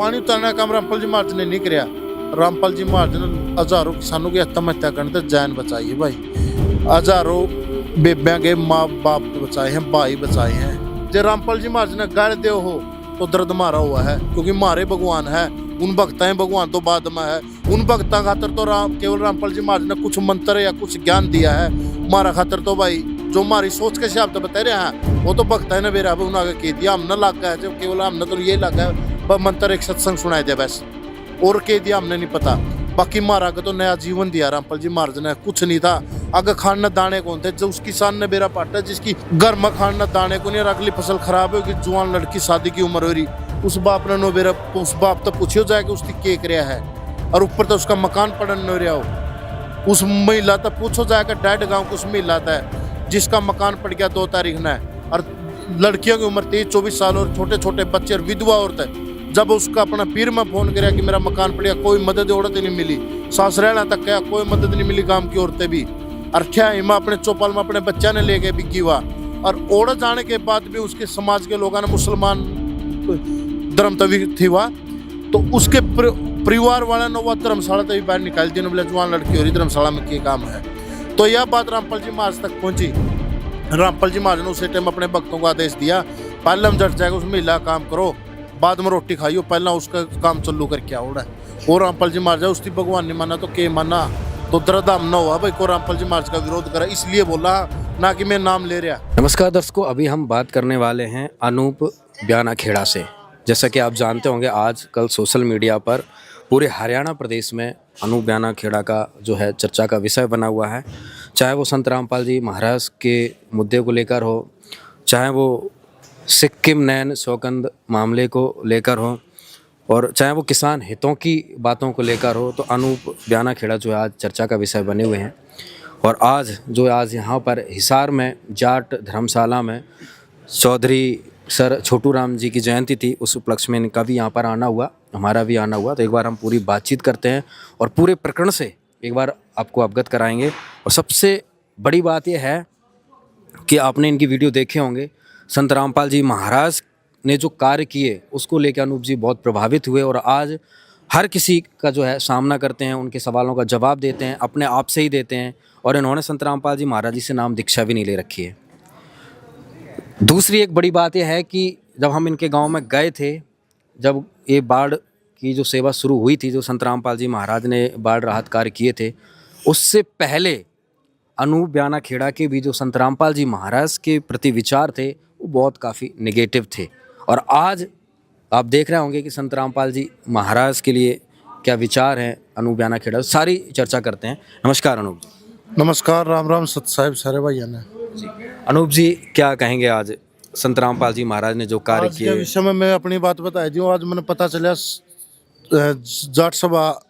पानी उतारने का काम रामपाल जी महाराज ने नहीं किया। रामपाल जी महाराज ने हजारों किसानों की आत्महत्या करने से जान बचाई है भाई। हजारों बेबिया के माँ बाप बचाए हैं, भाई बचाए हैं। जो रामपाल जी महाराज ने गाड़ दे हो तो दर्द मारा हुआ है, क्योंकि मारे भगवान है, उन भक्त हैं भगवान तो बाद में है। उन भक्ता खातर तो केवल रामपाल जी महाराज ने कुछ मंत्र या कुछ ज्ञान दिया है। मारा खातर तो भाई जो हमारी सोच के हिसाब से बता रहे हैं वो तो भक्त है ना मेरा, उन्होंने कह दिया हमने लग गया जो केवल हमने तो ये लगा है मंत्र एक सत्संग सुनाया जाए बस, और कह दिया हमने नहीं पता। बाकी मारा का तो नया जीवन दिया रामपाल जी महाराज ने, कुछ नहीं था। अगर खान न दाने कौन थे, जो उस किसान ने बेरा पाटा जिसकी घर में खान न दाने को नहीं, अगली फसल खराब होगी, जवान लड़की शादी की उम्र हो रही, उस बाप ने नो बेरा, उस बाप तो पूछियो जाए कि उसकी के रहा है, और ऊपर तो उसका मकान पड़न न रहा हो। उस महिला तो पूछो जाएगा 1.5 गाँव को उस महिला था जिसका मकान पड़ गया 2 तारीख ने, और लड़कियों की उम्र 23-24 साल और छोटे छोटे बच्चे और विधवा औरतें। जब उसका अपना पीर में फोन कराया कि मेरा मकान पड़ गया, कोई मदद औरत नहीं मिली, सास रहना तक क्या कोई मदद नहीं मिली, गांव की औरतें भी। और क्या हिमा अपने चौपाल में अपने बच्चा ने ले गए बिकी हुआ, और औरत जाने के बाद भी उसके समाज के लोगों ने मुसलमान धर्म तभी थी हुआ, तो उसके परिवार वाले ने वह धर्मशाला तभी बाहर निकाल दी, बोले जवान लड़की हो रही धर्मशाला में क्या काम है। तो यह बात रामपाल जी महाराज तक पहुंची। रामपाल जी महाराज ने उसी टाइम अपने भक्तों को आदेश दिया, पहले हम जट जाएगा उस महिला काम करो, बाद में रोटी खाइयो, पहला उसका काम चलू करके आओ। और रामपाल जी महाराज उसकी भगवान ने माना तो के माना, तो दर्दाम न हुआ भाई को रामपाल जी महाराज का विरोध करा, इसलिए बोला ना कि मैं नाम ले रहा। नमस्कार दर्शकों, अभी हम बात करने वाले हैं अनूप ब्याना खेड़ा से। जैसा कि आप जानते होंगे आजकल सोशल मीडिया पर पूरे हरियाणा प्रदेश में अनूप ब्याना खेड़ा का जो है चर्चा का विषय बना हुआ है। चाहे वो संत रामपाल जी महाराज के मुद्दे को लेकर हो, चाहे वो सिक्किम नैन सौकंद मामले को लेकर हो, और चाहे वो किसान हितों की बातों को लेकर हो, तो अनूप ब्याना खेड़ा जो है आज चर्चा का विषय बने हुए हैं। और आज यहाँ पर हिसार में जाट धर्मशाला में चौधरी सर छोटू राम जी की जयंती थी, उस उपलक्ष्य में इनका भी यहाँ पर आना हुआ, हमारा भी आना हुआ। तो एक बार हम पूरी बातचीत करते हैं और पूरे प्रकरण से एक बार आपको अवगत कराएंगे। और सबसे बड़ी बात यह है कि आपने इनकी वीडियो देखे होंगे, संत रामपाल जी महाराज ने जो कार्य किए उसको लेकर अनूप जी बहुत प्रभावित हुए, और आज हर किसी का जो है सामना करते हैं, उनके सवालों का जवाब देते हैं, अपने आप से ही देते हैं। और इन्होंने संत रामपाल जी महाराज जी से नाम दीक्षा भी नहीं ले रखी है। दूसरी एक बड़ी बात यह है कि जब हम इनके गांव में गए थे, जब ये बाढ़ की जो सेवा शुरू हुई थी, जो संत रामपाल जी महाराज ने बाढ़ राहत कार्य किए थे, उससे पहले अनूप ब्याना खेड़ा के भी जो संत रामपाल जी महाराज के प्रति विचार थे वो बहुत काफ़ी नेगेटिव थे। और आज आप देख रहे होंगे कि संत रामपाल जी महाराज के लिए क्या विचार हैं अनूप ब्याना खेड़ा, सारी चर्चा करते हैं। नमस्कार अनूप जी। नमस्कार, राम राम सत साहिब सारे भाइयों ने जी। अनूप जी क्या कहेंगे आज संत रामपाल जी महाराज ने जो कार्य किए? विषय में मैं अपनी बात बता दी हूँ। आज मैंने पता चला जाट सभा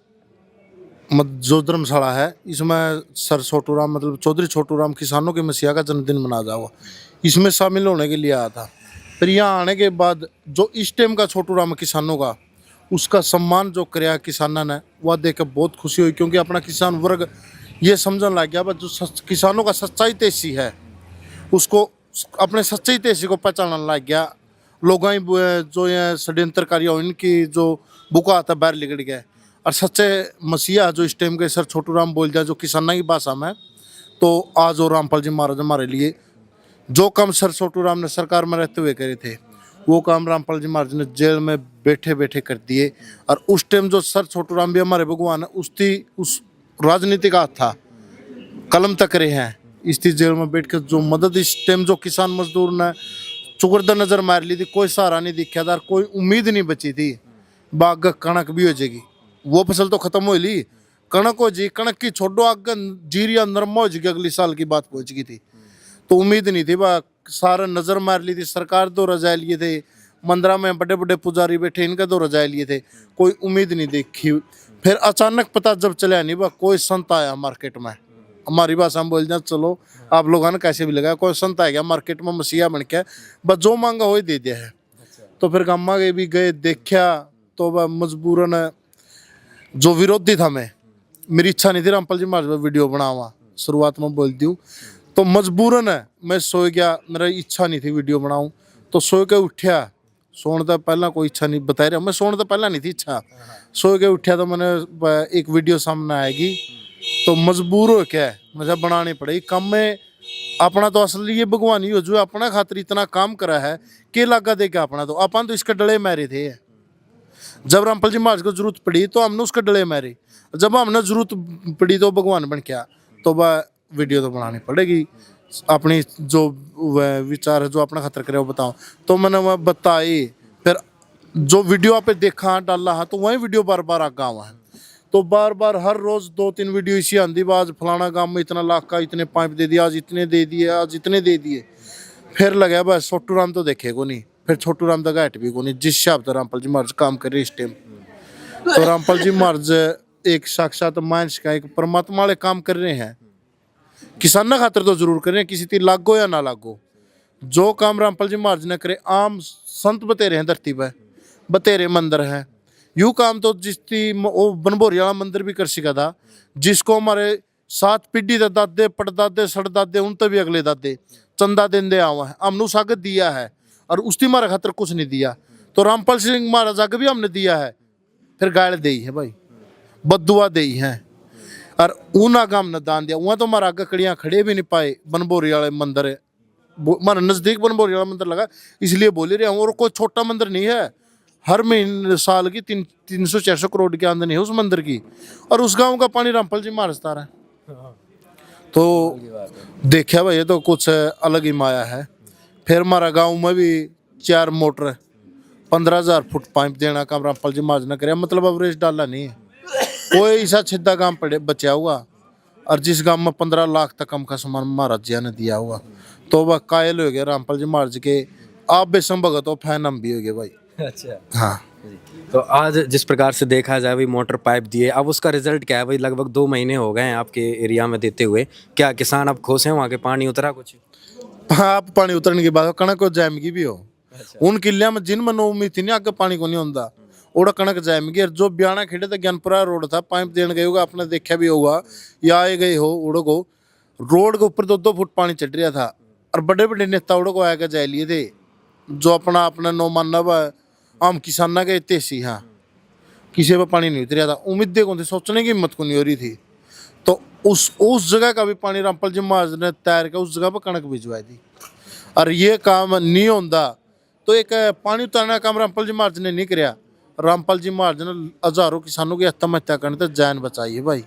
जो धर्मशाला है, इसमें सर छोटू राम मतलब चौधरी छोटू राम किसानों के मसीहा का जन्मदिन मना जाओ, इसमें शामिल होने के लिए आया था। फिर यहाँ आने के बाद जो इस टाइम का छोटू राम किसानों का उसका सम्मान जो कराया किसानों ने, वह देख कर बहुत खुशी हुई, क्योंकि अपना किसान वर्ग ये समझने लग गया जो किसानों का सच्चाई तेजी है उसको अपने सच्चाई तेजी को पहचानने लग गया। लोग जो ये षड्यंत्रकारी हो इनकी जो बुका आता बाहर निकल गया, और सच्चे मसीहा जो इस टाइम के सर छोटू राम बोल दिया जो किसाना की भाषा में, तो आज और रामपाल जी महाराज हमारे लिए जो काम सर छोटू राम ने सरकार में रहते हुए करे थे वो काम रामपाल जी महाराज ने जेल में बैठे बैठे कर दिए। और उस टाइम जो सर छोटू राम भी हमारे भगवान है उस राजनीति का था, कलम तक रहे हैं इस जेल में बैठ कर जो मदद इस टाइम जो किसान मजदूर ने चुकरदा नजर मार ली थी, कोई सहारा नहीं दिखा था, कोई उम्मीद नहीं बची थी। बाग कणक भी हो जाएगी, वो फसल तो खत्म हो ली, कणक हो जी, कणक की छोड़ो आग जीरिया नरमा हो जाएगी, अगली साल की बात पहुंच गई थी, तो उम्मीद नहीं थी। बा सारा नजर मार ली थी, सरकार दो रजाए लिए थे, मंदिरा में बड़े बड़े पुजारी बैठे इनका दो रजाए लिए थे, कोई उम्मीद नहीं देखी। फिर अचानक पता जब चला नहीं बा कोई संत आया मार्केट में, हमारी भाषा में बोल जाए चलो आप लोगों ने कैसे भी लगाया, कोई संत आ गया मार्केट में मसीहा बन के, बस जो मांगा हो ही दे दिया है। तो फिर गामा के भी गए देखा, तो वह मजबूरन जो विरोधी था मैं, मेरी इच्छा नहीं थी रामपाल जी महाराज पर वीडियो बनावा, शुरुआत में बोल दी, तो मजबूरन है मैं सो गया, मेरा इच्छा नहीं थी वीडियो बनाऊं, तो सो के उठा सोने तो पहला कोई इच्छा नहीं बता रहा मैं, सोने तो पहला नहीं थी इच्छा। सो के उठा तो मैंने एक वीडियो सामने आएगी तो मजबूर हो क्या मुझे बनानी पड़ेगी। कम में अपना तो असली ये भगवान ही हो जो अपना खातिर इतना काम करा है के लागा दे के अपना तो अपन तो इसके डले मारे थे। जब रामपाल जी महाराज को जरूरत पड़ी तो हमने उसके डले मारे, जब हमने जरूरत पड़ी तो भगवान बन गया। तो वह वीडियो तो बनानी पड़ेगी, अपनी जो वह विचार है जो अपना खतर करे वो बताओ। तो मैंने वह बताई, फिर जो वीडियो आप देखा डाला है तो वही वीडियो बार बार आगा हुआ है। तो बार बार हर रोज 2-3 वीडियो इसी आंधी आज फलाना गांव में इतना लाख का इतने पाइप दे दिया, आज इतने दे दिए, आज इतने दे दिए। फिर लगा बस छोटू राम तो देखे को नहीं, फिर छोटू राम का घाट भी को नहीं। जिस हिसाब से रामपाल जी महाराज काम कर रहे इस टाइम, तो रामपाल जी महाराज एक साक्षात मानस का एक परमात्मा वाले काम कर रहे हैं। किसाना खातर तो जरूर कर रहे हैं, किसी ती लागो या ना लागो। जो काम रामपाल जी महाराज ने करे, आम संत बतेरे हैं धरती पर, बतेरे मंदिर हैं। यू काम तो जिसकी वो बनभोरी वाला मंदिर भी कर सका था, जिसको हमारे 7 पीढ़ी के दादे पड़दादे सड़दादे उन तक भी अगले दादे चंदा देंदे आवा है, हमने सागत दिया है और उसकी मारा खातर कुछ नहीं दिया। तो रामपाल सिंह महाराज आगे भी हमने दिया है, फिर गाड़ दी है भाई, बदुआ दी है और ऊन आगे हमने दान दिया। वहाँ तो हमारा आगे कड़ियाँ खड़े भी नहीं पाए। बनभोरी वाले मंदिर है हमारा नजदीक, बनभोरी वाला मंदिर लगा इसलिए बोले रहे हैं। और कोई छोटा मंदिर नहीं है, हर महीने साल की 300-400 करोड़ की आमदनी है उस मंदिर की, और उस गांव का पानी रामपाल जी महाराज तारा है। तो देखा भाई ये तो कुछ अलग ही माया है। फिर हमारा गांव में भी 4 मोटर 15,000 फुट पाइप देना काम रामपाल जी महाराज ने करे, मतलब अवरेज डाला नहीं है। कोई ऐसा छिद्दा गांव पड़े बचा हुआ, और जिस गांव में 15 लाख तक कम का सामान महाराज जी ने दिया हुआ, तो वह कायल हो गए रामपाल जी महाराज के। आप बेसम भगत हो, फैन हम भी हो गए भाई। अच्छा हाँ, तो आज जिस प्रकार से देखा जाए भाई मोटर पाइप दिए, अब उसका रिजल्ट क्या है भाई? लगभग 2 महीने हो गए हैं आपके एरिया में देते हुए। क्या किसान अब खुश हैं? वहाँ के पानी उतरा कुछ? आप पानी उतरने की बात कणक को जैमगी भी हो। उन किलिया में जिन मनो उम्मीद थी नहीं आगे पानी को नहीं होता, ओड़ा कणक जैमगी। और जो ब्याणा खेड़े तो ज्ञानपुरा रोड था, पाइप देने गए होगा, आपने देखा भी होगा या आए गए हो उड़ो को, रोड के ऊपर 2-2 फुट पानी चढ़ रहा था। और बड़े बड़े नेता उड़ो को आकर जाए लिए थे, जो अपना अपना नो मानना आम किसाना के तेसी। हाँ, किसी पर पानी नहीं उतरा था, उम्मीदें कौन थी, सोचने की हिम्मत को नहीं हो रही थी। तो उस जगह का भी पानी रामपाल जी महाराज ने तैयार कर उस जगह पर कणक भिजवाई थी। और ये काम नहीं होता तो एक पानी उतारने का काम रामपाल जी महाराज ने नहीं किया। रामपाल जी महाराज ने हजारों किसानों की आत्महत्या करने तक जान बचाई है भाई,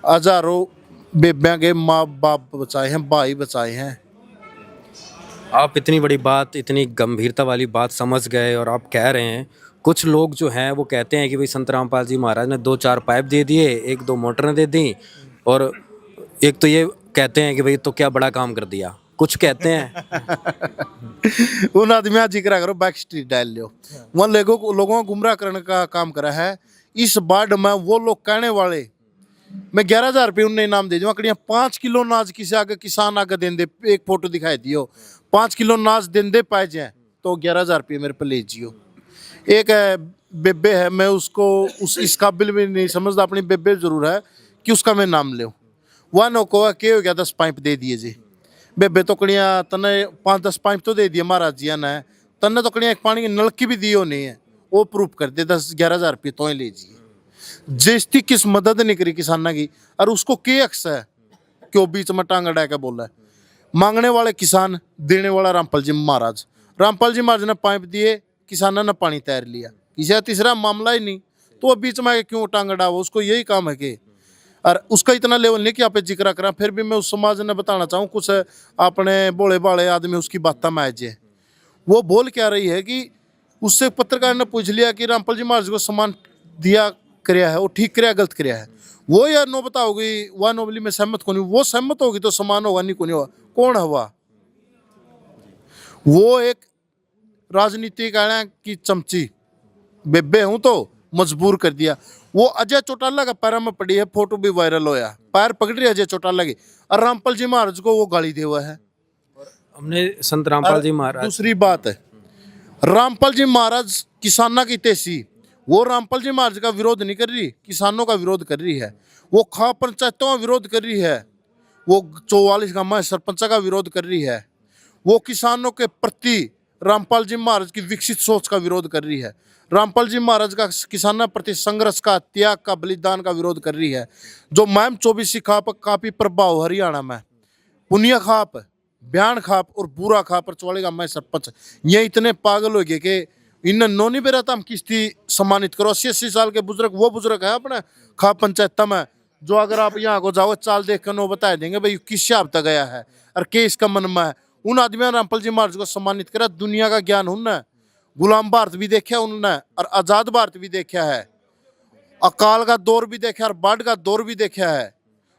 हजारों बेबियां के माँ बाप बचाए हैं, भाई बचाए हैं। आप इतनी बड़ी बात, इतनी गंभीरता वाली बात समझ गए और आप कह रहे हैं। कुछ लोग जो हैं वो कहते हैं कि भाई संत रामपाल जी महाराज ने 2-4 पाइप दे दिए, 1-2 मोटरें दे दी, और एक तो ये कहते हैं कि भाई तो क्या बड़ा काम कर दिया, कुछ कहते हैं। उन आदमी जिक्र करो, बैक स्ट्रीट डाल लो, वहाँ लोगों को गुमराह करने का काम करा है। इस बाढ़ में वो लोग कहने वाले, मैं 11,000 रुपये उन्हें इनाम दे दूंगा, कड़िया 5 किलो नाज किसी आगे किसान आगे देंदे, एक फोटो दिखाई दियो 5 किलो नाज देंदे पाए जाए तो 11,000 रुपये मेरे पे ले जियो। एक बेबे है, मैं उसको इस काबिल भी नहीं समझता, अपनी बेबे जरूर है कि उसका मैं नाम ले। वह नो को क्या हो गया 10 पाइप दे दिए जी, बेबे तो कड़िया तने 5-10 पाइप तो दे दिए महाराज जी ने, तने तो कड़िया एक पानी की नलकी भी दियो नहीं है, वो प्रूफ कर दे 10-11,000 रुपये तो ही ले जिए। जिसकी किस मदद नहीं करी किसाना की, और उसको के अक्स है क्यों बीच में टांग अड़ा के बोला है। मांगने वाले किसान, देने वाला रामपाल जी महाराज। रामपाल जी महाराज ने पाइप दिए, किसाना ने पानी तैर लिया, किसी तीसरा मामला ही नहीं, तो वो बीच में क्यों टांग अड़ाओ, उसको यही काम है कि। और उसका इतना लेवल नहीं कि आप जिक्र करा, फिर भी मैं उस समाज ने बताना चाहूँ, कुछ अपने बोले बाले आदमी उसकी बात में आज है। वो बोल क्या रही है कि उससे पत्रकार ने पूछ लिया कि रामपाल जी महाराज को सम्मान दिया कराया है, वो ठीक कराया गलत कराया है। वो यार नो बताओगी, वह नोबली में सहमत को नहीं, वो सहमत होगी तो समान होगा, नहीं को नहीं होगा। कौन हुआ वो? एक राजनीतिक की चमची बेबे हूं तो मजबूर कर दिया। वो अजय चौटाला का पैर में पड़ी है, फोटो भी वायरल होया, पैर पकड़ रही अजय चौटाला की, और रामपाल जी महाराज को वो गाली दे हुआ है। हमने संत रामपाल जी महाराज, दूसरी बात है, रामपाल जी महाराज किसाना की तेसी, वो रामपाल जी महाराज का विरोध नहीं कर रही, किसानों का विरोध कर रही है। वो खा पंचायतों का विरोध कर रही है, वो 44 गांव में सरपंच का विरोध कर रही है। वो किसानों के प्रति रामपाल जी महाराज की विकसित सोच का विरोध कर रही है। रामपाल जी महाराज का किसानों प्रति संघर्ष का, त्याग का, बलिदान का विरोध कर रही है। जो मैम 24 खाप काफी प्रभाव हरियाणा में, पुनिया खाप, बयान खाप और बुरा खाप पर चलेगा मैं सरपंच, ये इतने पागल हो गए कि इन नोनी बेरा हम किस्ती सम्मानित करो। 80-80 साल के बुजुर्ग, वो बुजुर्ग है अपने खाप पंचायत में, जो अगर आप यहाँ को जाओ चाल देख कर नो बता देंगे भाई किस हफ्ता गया है और के इसका मन में है। उन आदमियों ने रामपाल जी महाराज को सम्मानित करा। दुनिया का ज्ञान उनने, गुलाम भारत भी देखा उन्होंने और आजाद भारत भी देखा है, अकाल का दौर भी देखा और बाढ़ का दौर भी देखा है।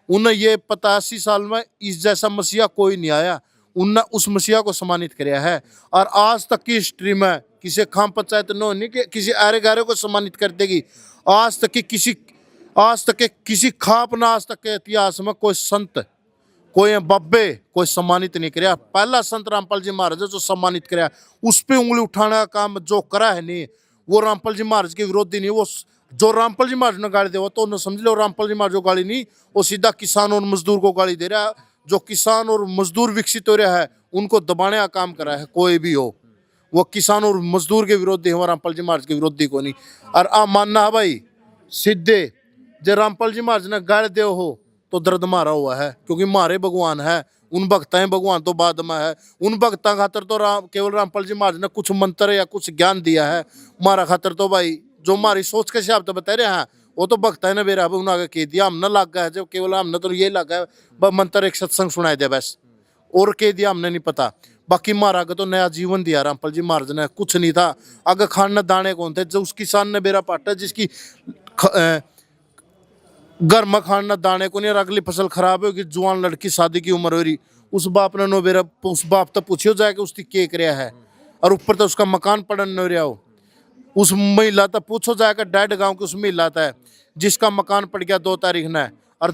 उन्हें ये 85 साल में इस जैसा मसीहा कोई नहीं आया, उनने उस मसीहा को सम्मानित किया है। और आज तक की हिस्ट्री में किसी खाम पंचायत नो नहीं कि किसी आरे गारे को सम्मानित कर देगी। आज तक के किसी खाप ना आज तक के इतिहास में कोई संत, कोई बब्बे कोई सम्मानित नहीं कराया। पहला संत रामपाल जी महाराज जो सम्मानित कराया, उस पे उंगली उठाने का काम जो करा है नहीं, वो रामपाल जी महाराज के विरोधी नहीं। वो जो रामपाल जी महाराज ने गाली दे, वो तो उन्हें समझ लो रामपाल जी महाराज को गाली नहीं, वो सीधा किसान और मजदूर को गाली दे रहा है। जो किसान और मजदूर विकसित हो रहा है उनको दबाने का काम करा है कोई भी हो, वो किसान और मजदूर के विरोधी है, रामपाल जी महाराज के विरोधी को नहीं। और आ मानना है भाई सीधे जो रामपाल जी महाराज ने गाली दे हो तो दर्द मारा हुआ है, क्योंकि मारे भगवान है, उन भक्त हैं भगवान तो बाद में है। उन भक्ता खातर तो केवल रामपाल जी महाराज ने कुछ मंत्र या कुछ ज्ञान दिया है, मारा खातर तो भाई जो हमारी सोच के हिसाब से बता रहे हैं वो तो भक्त है ना बेरा उन्होंने कह दिया, हमने लग गया है जब केवल हमने तो ये लगा है मंत्र एक सत्संग सुनाई दिया बस, और कह दिया हमने नहीं पता। बाकी महाराज को तो नया जीवन दिया रामपाल जी महाराज ने, कुछ नहीं था अगर खान दाने कौन थे। जो उस किसान ने बेरा पाटा जिसकी घर में खाना दाने को नहीं, और अगली फसल खराब होगी, जवान लड़की शादी की उम्र हो रही, उस बाप ने नो बेरा उस बाप तो पूछियो जाए कि उसकी के कराया है, और ऊपर तो उसका मकान पड़न न रहा हो। उस महिला तो पूछो जाएगा डेढ़ गांव की उस महिला है जिसका मकान पड़ गया 2 तारीख ने, और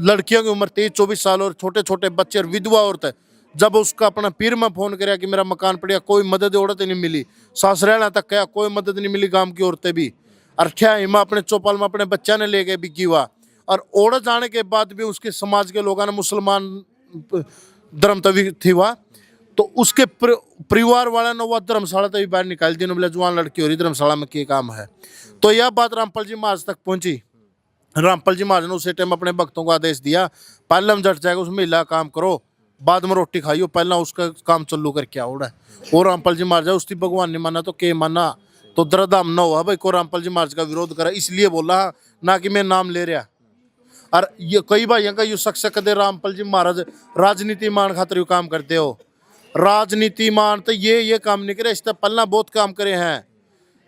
लड़कियों की उम्र 23-24 साल और छोटे छोटे बच्चे और विधवा औरत। जब उसका अपना पीर में फोन कराया कि मेरा मकान पड़ गया, कोई मदद औरत नहीं मिली, सासरेला तक क्या कोई मदद नहीं मिली, गांव की औरतें भी। और क्या हिमा अपने चौपाल में अपने बच्चा ने ले गए बिकी हुआ, और औरत जाने के बाद भी उसके समाज के लोगों ने मुसलमान धर्म तभी थी वह, तो उसके परिवार वाले ने वह धर्मशाला तभी बाहर निकाल दी, बोले जवान लड़की हो रही धर्मशाला में क्या काम है। तो यह बात रामपाल जी महाराज तक पहुंची। रामपाल जी महाराज ने उसी टाइम अपने भक्तों को आदेश दिया, पहले हम जट जाएगा उस महिला काम करो, बाद में रोटी खाइयो, पहला उसका काम चालू करके आओ। और रामपाल जी महाराज उसकी भगवान ने माना तो के माना, तो दर्दाम न हुआ भाई को रामपाल जी महाराज का विरोध करा, इसलिए बोला ना कि मैं नाम ले रहा। और ये कई भाइयों का यू शख्स कदे रामपाल जी महाराज राजनीति मान खातर काम करते हो, राजनीति मान तो ये काम नहीं करे, इससे पहला बहुत काम करे हैं।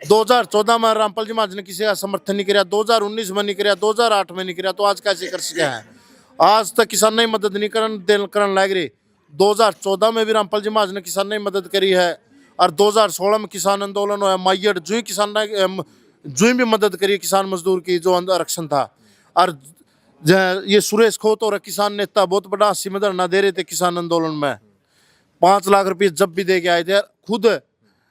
2014 में रामपाल जी महाराज ने किसी का समर्थन नहीं किया, 2019 में नहीं किया, 2008 में नहीं किया, तो आज कैसे कर सके हैं। आज तक किसान ने मदद नहीं करन लग रही। 2014 में भी रामपाल जी महाराज ने किसान ने मदद करी है, और 2016 में किसान आंदोलन हुआ, माइयड जो किसान ने जो भी मदद करी किसान मजदूर की जो आरक्षण था। और ये सुरेश खोत और किसान नेता बहुत बड़ा 80 में धरना दे रहे थे किसान आंदोलन में, 5 लाख रुपये जब भी दे के आए थे। खुद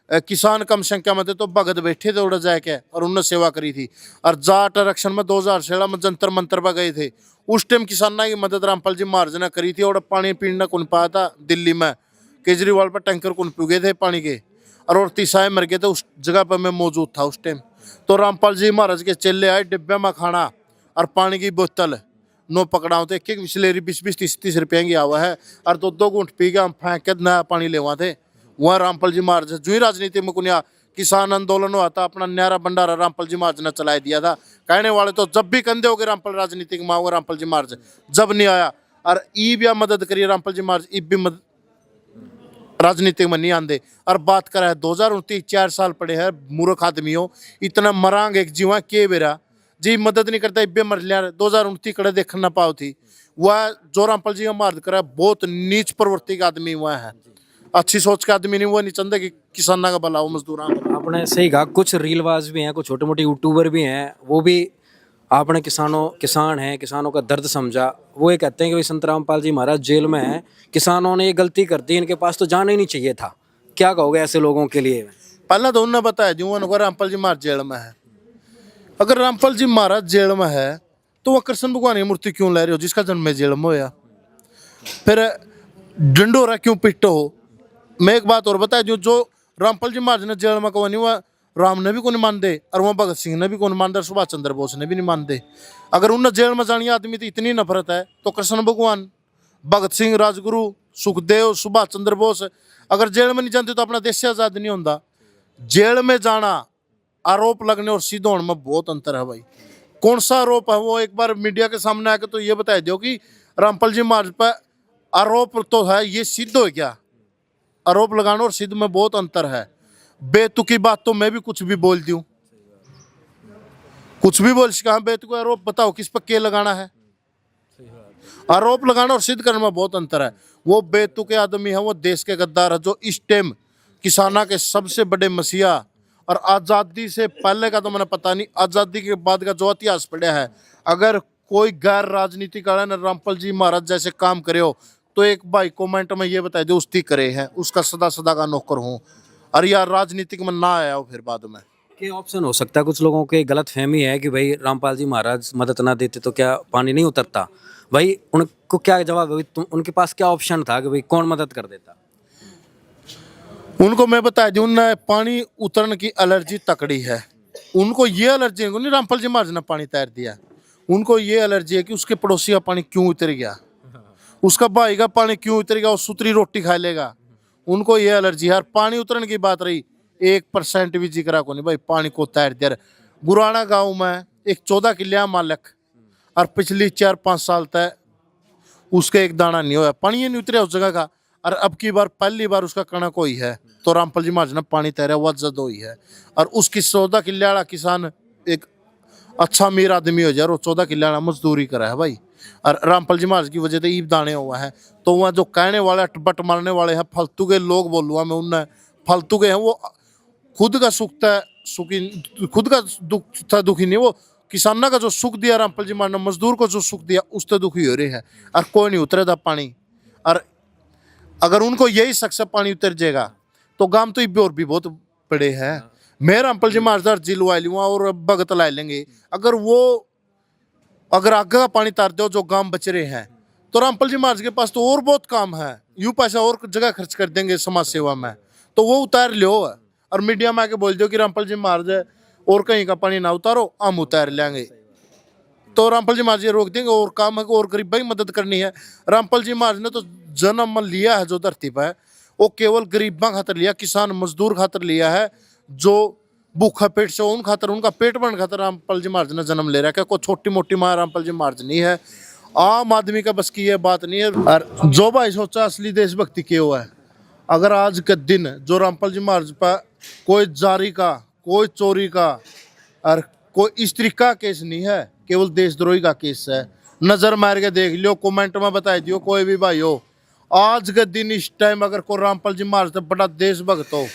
किसान कम संख्या में थे तो भगत बैठे थे उड़ जाके, और उन्होंने सेवा करी थी। और जाट आरक्षण में 2016 में जंतर मंतर पर गए थे, उस टाइम किसानों की मदद रामपाल जी महाराज ने करी थी। और पानी पीना कौन पाया था दिल्ली में, केजरीवाल पर टैंकर कौन पी गए थे पानी के, और तीसाए मर गए थे। उस जगह पर मैं मौजूद था उस टाइम। तो रामपाल जी महाराज के चेले आए, डिब्बे में खाना और पानी की बोतल नो पकड़ाओ थे, एक बिस्लेरी 20-20, 30-30 रुपये की आवा है, और 2-2 घूंट पी के हम फेंक के नया पानी लेवा थे। वहाँ रामपाल जी महाराज जो ही राजनीति में कुनिया किसान आंदोलन हुआ था, अपना न्यारा भंडारा रामपाल जी महाराज ने चला दिया था। कहने वाले तो जब भी कंधे हो गए रामपाल राजनीति में आओगे, रामपाल जी महाराज जब नहीं आया। और ई भी मदद करिए रामपाल जी महाराज, ई भी राजनीति में नहीं आंदे। और बात करा है 2029, 4 साल पड़े हैं मूर्ख आदमी हो, इतना मरांग एक जीवा के बेरा जी मदद नहीं करता, इब्बे मर लिया। 2029 कड़े देख ना पाओ थी वह जो रामपाल जी का मार्द करा, बहुत नीच प्रवृत्ति का आदमी हुआ है, अच्छी सोच का आदमी नहीं। वो नहीं चाहता कि किसाना का भला हो, मजदूर। आपने सही कहा, कुछ रीलबाज भी हैं, कुछ छोटे मोटे यूट्यूबर भी हैं, वो भी आपने किसान हैं, किसानों का दर्द समझा। वो ये कहते हैं कि संत रामपाल जी महाराज जेल में हैं, किसानों ने ये गलती कर दी, इनके पास तो जाना ही नहीं चाहिए था। क्या कहोगे ऐसे लोगों के लिए? पहला तो उन्होंने बताया जो रामपाल जी महाराज जेल में है। अगर रामपाल जी महाराज जेल में है तो वह कृष्ण भगवान की मूर्ति क्यों ले रहे हो जिसका जन्म जेल में होया? फिर डंडोरा क्यों पिटो हो? मैं एक बात और बता दूं, जो रामपाल जी महाराज ने जेल में को नहीं हुआ, राम ने भी को नहीं मान दे, और वहाँ भगत सिंह ने भी को नहीं मान दे, सुभाष चंद्र बोस ने भी नहीं मान दे। अगर उन जेल में जानी आदमी तो इतनी नफरत है, तो कृष्ण भगवान, भगत सिंह, राजगुरु, सुखदेव, सुभाष चंद्र बोस अगर जेल में नहीं जाते तो अपना देश से आजाद नहीं होता। जेल में जाना, आरोप लगने और सिद्ध होने में बहुत अंतर है भाई। कौन सा आरोप है वो एक बार मीडिया के सामने आके तो ये बता दो कि रामपाल जी महाराज पर आरोप तो है, ये सिद्ध हो क्या? आरोप लगाना और सिद्ध में बहुत अंतर है। बेतुकी बात तो मैं भी कुछ भी बोल दूं, कुछ भी बोल सका, बेतुकी आरोप बताओ किस पर के लगाना है? आरोप लगाना और सिद्ध करने में बहुत अंतर है। वो बेतुके आदमी है, वो देश के गद्दार है, जो इस टाइम किसाना के सबसे बड़े मसीहा, और आज़ादी से पहले का तो मैंने पता नहीं, आज़ादी के बाद का जो इतिहास पड़ा है, अगर कोई गैर राजनीतिक कारण रामपाल जी महाराज जैसे काम करे हो तो एक भाई कमेंट में ये बताए जो उसकी करे हैं, उसका सदा सदा का नौकर हूँ, और यार राजनीतिक में ना आया हो फिर बाद में। क्या ऑप्शन हो सकता है? कुछ लोगों के गलत फहमी है कि भाई रामपाल जी महाराज मदद ना देते तो क्या पानी नहीं उतरता? भाई उनको क्या जवाब है? तुम उनके पास क्या ऑप्शन था कि भाई कौन मदद कर देता? उनको मैं बता दूं ना, पानी उतरने की एलर्जी तकड़ी है। उनको ये एलर्जी है नहीं रामपाल जी महाराज ने पानी तैर दिया, उनको ये एलर्जी है कि उसके पड़ोसी का पानी क्यों उतर गया, उसका भाई का पानी क्यों उतर गया, वो सुतरी रोटी खा लेगा। उनको ये एलर्जी है। और पानी उतरने की बात रही, 1% भी जिक्र को नहीं भाई, पानी को तैर दिया। गुराना गांव में एक 14 किले मालिक, और पिछली 4-5 साल तक उसके एक दाना नहीं हुआ, पानी नहीं उतरा उस जगह का। और अब की बार पहली बार उसका कणक हुई है तो रामपाल जी महाराज ने पानी तैरा वजद हुई है। और उसकी 14 किले वाला किसान एक अच्छा अमीर आदमी हो जाए और 14 किले वाला मजदूरी करा है भाई। और रामपाल जी महाराज की वजह से ईब दाने हुआ है। तो वहाँ जो कहने वाले अटपट मारने वाले हैं, फालतू के लोग बोलूँगा मैं उनने, फालतू के हैं, वो खुद का सुख था सुखी, खुद का दुख था दुखी नहीं, वो किसाना का जो सुख दिया रामपाल जी महाराज ने, मजदूर को जो सुख दिया उससे दुखी हो रहे हैं। और कोई नहीं उतरेगा पानी। और अगर उनको यही शक से पानी उतर जाएगा तो गांव तो और भी बहुत बड़े हैं। मैं रामपाल जी महाराज अर्जी लुआ लूँगा और भगत ला लेंगे। अगर अगर आगे का पानी तार दो जो गांव बच रहे हैं तो रामपाल जी महाराज के पास तो और बहुत काम है, यूं पैसा और जगह खर्च कर देंगे समाज सेवा में, तो वो उतार लो। और मीडिया में आके बोल दो कि रामपाल जी महाराज और कहीं का पानी ना उतारो, हम उतार लेंगे, तो रामपाल जी महाराज ये रोक देंगे। और काम है और गरीब भाई मदद करनी है। रामपाल जी महाराज ने तो जन्म लिया है जो धरती पर, वो केवल गरीबा खातर लिया, किसान मजदूर खातर लिया है, जो भूखा पेट से उन खातर, उनका पेट भरने खातर रामपाल जी महाराज ने जन्म ले रखा है। कोई छोटी मोटी माँ रामपाल जी महाराज नहीं है, आम आदमी का बस की ये बात नहीं है। और जो भाई सोचा असली देशभक्ति क्यों है, अगर आज के दिन जो रामपाल जी महाराज पर कोई जारी का, कोई चोरी का और कोई स्त्री का केस नहीं है, केवल देशद्रोही का केस है। नजर मार के देख लियो, कमेंट में बता दियो कोई भी भाई हो, आज के दिन इस टाइम अगर कोई रामपाल जी महाराज से बड़ा देशभक्त हो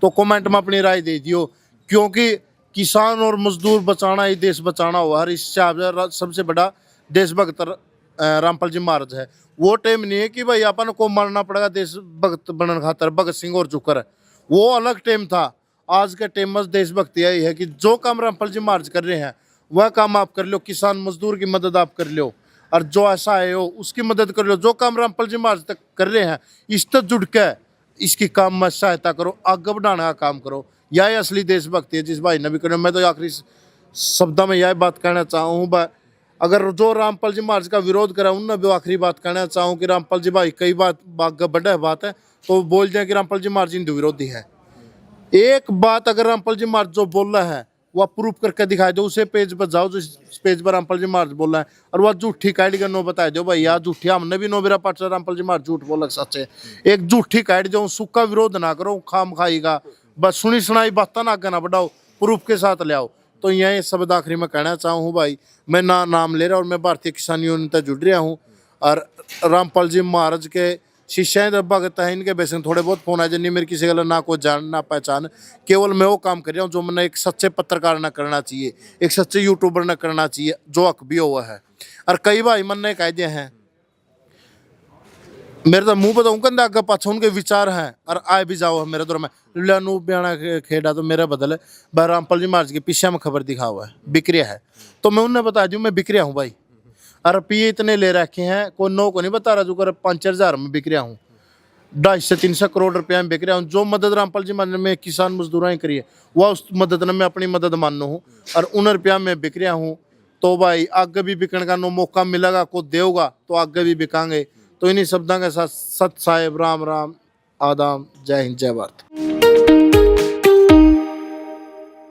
तो कमेंट में अपनी राय दे दियो। क्योंकि किसान और मजदूर बचाना ही देश बचाना हुआ, हर इससे सबसे बड़ा देशभक्त रामपाल जी महाराज है। वो टाइम नहीं है कि भाई अपन को मरना पड़ेगा देशभक्त बनने खातर, भगत सिंह और जुकर, वो अलग टाइम था। आज के टाइम में देशभक्ति यही है कि जो काम रामपाल जी महाराज कर रहे हैं वह काम आप कर लो, किसान मजदूर की मदद आप कर लो, और जो ऐसा है हो उसकी मदद कर लो। जो काम रामपाल जी महाराज तक कर रहे हैं इस तक जुड़ के इसकी काम में सहायता करो, आगे बढ़ाने का काम करो, यही असली देशभक्ति है जिस भाई ने भी करना। मैं तो आखिरी शब्दों में यह बात कहना चाहूँ, अगर जो रामपाल जी महाराज का विरोध करा उनने भी आखिरी बात कहना चाहूँ कि रामपाल जी भाई कई बात बड़ा बात है तो बोल जाए कि रामपाल जी महाराज हिंदू विरोधी है। एक बात अगर रामपाल जी महाराज जो बोल रहा है वह प्रूफ करके दिखाई दो, उसे पेज पर जाओ जिस पेज पर रामपाल जी महाराज बोल रहा है, और वह झूठी काइड का नो बताए दो भाई यार झूठी, हमने भी नो मेरा पाठ रामपाल जी महाराज झूठ बोल सच है। एक झूठी काइड जो सुखा विरोध ना करो, खाम खाईगा, बस सुनी सुनाई बात ना आगे ना बढ़ाओ, प्रूफ के साथ ले आओ। तो यही शब्द आखिरी में कहना चाहूँ भाई, मैं ना नाम ले रहा और मैं भारतीय किसान यूनियन तक जुड़ रहा हूँ, और रामपाल जी महाराज के शिष्य भगत है, इनके बेसिन थोड़े बहुत फोन आए जिन्हें मेरी किसी गलत ना कोई जान ना पहचान, केवल मैं वो काम कर रहा हूँ जो मैंने एक सच्चे पत्रकार न करना चाहिए, एक सच्चे यूट्यूबर न करना चाहिए, जो हक भी हुआ है। और कई भाई मन ने कह दिए हैं, मेरे तो मुंह बताऊँ कंधा आगे पाछा उनके विचार हैं, और आए भी जाओ मेरे दौर में लू ब्याणा खेड़ा तो मेरा बदल है भाई, रामपाल जी महाराज के पीछे में खबर दिखा हुआ है बिक्रिया है, तो मैं उन्हें बता दूँ मैं बिक्रिया हूँ भाई। और रुपये इतने ले रखे हैं, कोई नो को नहीं बता रहा, जो कर 5-4 हज़ार में बिक रहा हूँ। 250 से 300 करोड़ रुपया में बिक रहा हूँ। जो मदद रामपाल जी मन में किसान मजदूरां करी है वह उस मदद ने मैं अपनी मदद मानना हूँ और उन रुपया में बिक रहा हूँ। तो भाई आगे भी बिकने का नो मौका मिलेगा, को देगा तो आगे भी बिकांगे। तो इन्हीं शब्दों के साथ सत साहेब, राम राम, आदाम, जय हिंद, जय भारत।